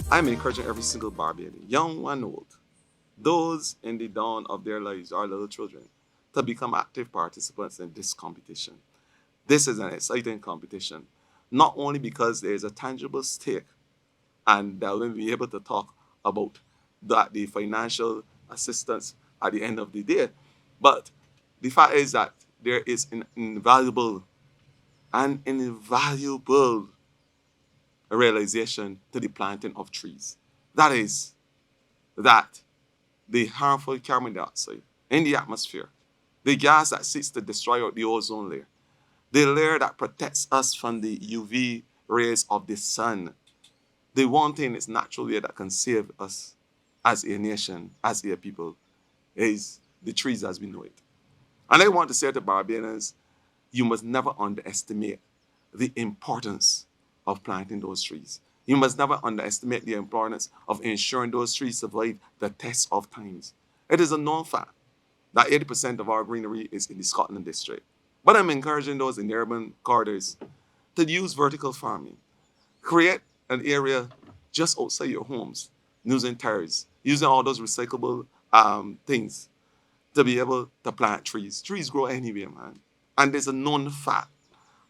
I'm encouraging every single Barbadian, young and old, those in the dawn of their lives, our little children, to become active participants in this competition. This is an exciting competition, not only because there is a tangible stake and that we'll be able to talk about the financial assistance at the end of the day, but the fact is that there is an invaluable realization to the planting of trees. That is that the harmful carbon dioxide in the atmosphere, the gas that seeks to destroy the ozone layer, the layer that protects us from the UV rays of the sun, the one thing is natural way that can save us as a nation, as a people, is the trees as we know it. And I want to say to Barbadians, you must never underestimate the importance of planting those trees. You must never underestimate the importance of ensuring those trees survive the test of times. It is a known fact that 80% of our greenery is in the Scotland district. But I'm encouraging those in the urban corridors to use vertical farming. Create an area just outside your homes using tires, using all those recyclable things to be able to plant trees. Trees grow anywhere, man. And there's a known fact.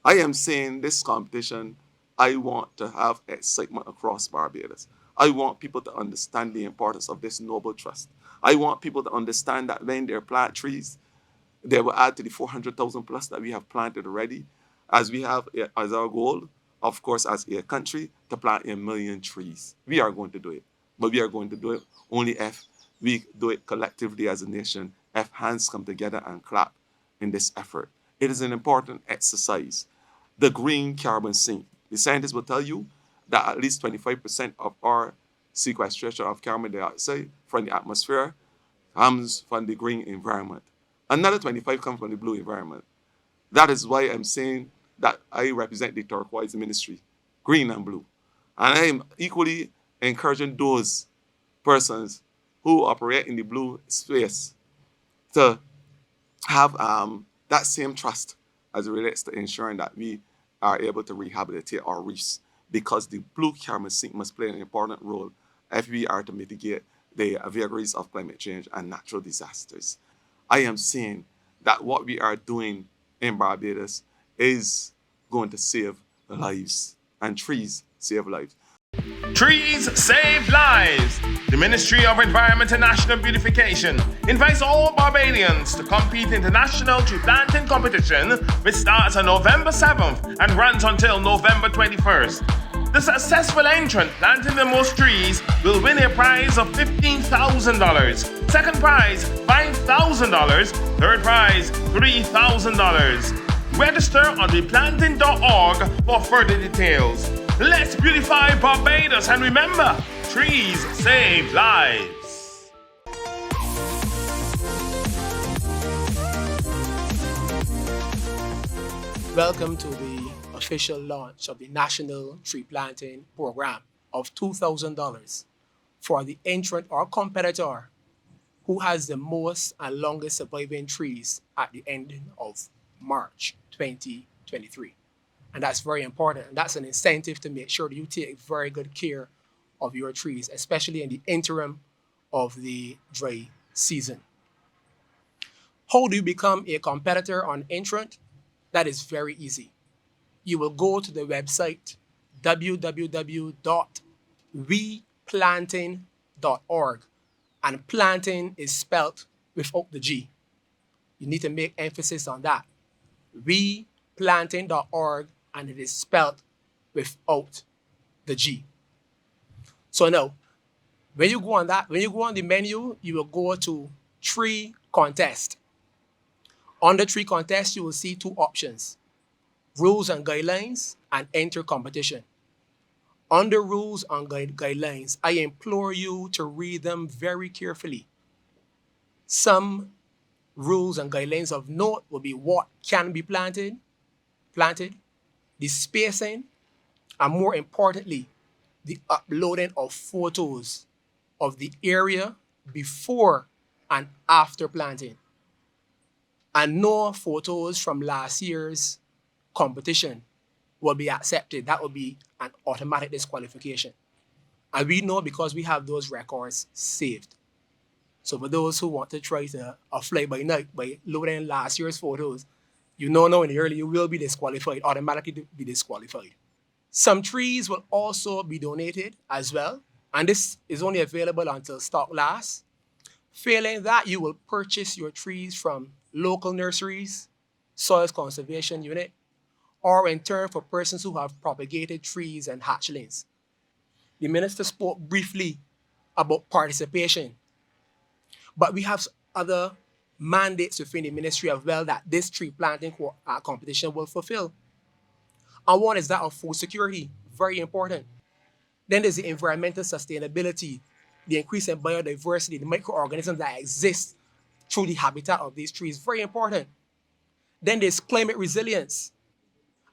I am saying this competition, I want to have excitement across Barbados. I want people to understand the importance of this noble trust. I want people to understand that when they plant trees, they will add to the 400,000 plus that we have planted already, as we have as our goal, of course, as a country, to plant 1 million trees. We are going to do it, but we are going to do it only if we do it collectively as a nation, if hands come together and clap in this effort. It is an important exercise. The green carbon sink. The scientists will tell you that at least 25% of our sequestration of carbon dioxide from the atmosphere comes from the green environment. Another 25 comes from the blue environment. That is why I'm saying that I represent the turquoise ministry, green and blue. And I am equally encouraging those persons who operate in the blue space to have that same trust as it relates to ensuring that we are able to rehabilitate our reefs, because the blue carbon sink must play an important role if we are to mitigate the vagaries of climate change and natural disasters. I am saying that what we are doing in Barbados is going to save lives, and trees save lives. Trees Save Lives. The Ministry of Environment and National Beautification invites all Barbadians to compete in the National Tree Planting Competition, which starts on November 7th and runs until November 21st. The successful entrant planting the most trees will win a prize of $15,000. Second prize, $5,000. Third prize, $3,000. Register on replanting.org for further details. Let's beautify Barbados, and remember, trees save lives. Welcome to the official launch of the National Tree Planting Program of $2,000 for the entrant or competitor who has the most and longest surviving trees at the ending of March 2023. And that's very important. And that's an incentive to make sure that you take very good care of your trees, especially in the interim of the dry season. How do you become a competitor on entrant? That is very easy. You will go to the website www.weplanting.org, and planting is spelled without the G. You need to make emphasis on that. Weplanting.org, and it is spelled without the G. So now, when you go on the menu, you will go to Tree Contest. On the Tree Contest, you will see two options: Rules and Guidelines and Enter Competition. Under Rules and Guidelines, I implore you to read them very carefully. Some rules and guidelines of note will be what can be planted, the spacing, and more importantly, the uploading of photos of the area before and after planting. And no photos from last year's competition will be accepted. That will be an automatic disqualification. And we know because we have those records saved. So for those who want to try to fly by night by loading last year's photos, you know now in the early you will be disqualified, automatically be disqualified. Some trees will also be donated as well, and this is only available until stock lasts. Failing that, you will purchase your trees from local nurseries, soils conservation unit, or in turn for persons who have propagated trees and hatchlings. The minister spoke briefly about participation, but we have other mandates within the ministry as well that this tree planting competition will fulfill. And one is that of food security, very important. Then there's the environmental sustainability, the increase in biodiversity, the microorganisms that exist through the habitat of these trees, very important. Then there's climate resilience.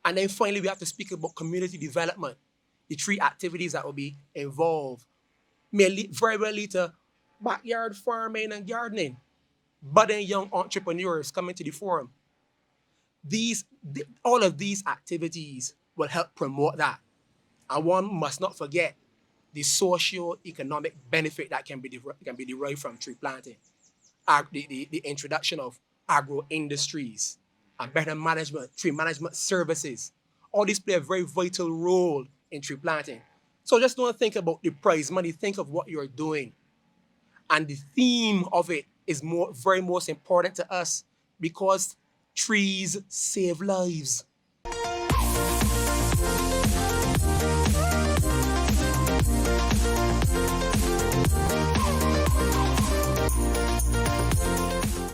And then finally, we have to speak about community development, the tree activities that will be involved. May very well lead to backyard farming and gardening, budding young entrepreneurs coming to the forum. All of these activities will help promote that. And one must not forget the socio-economic benefit that can be derived from tree planting. The introduction of agro-industries and better management, tree management services. All these play a very vital role in tree planting. So just don't think about the prize money, think of what you're doing. And the theme of it is very most important to us because trees save lives.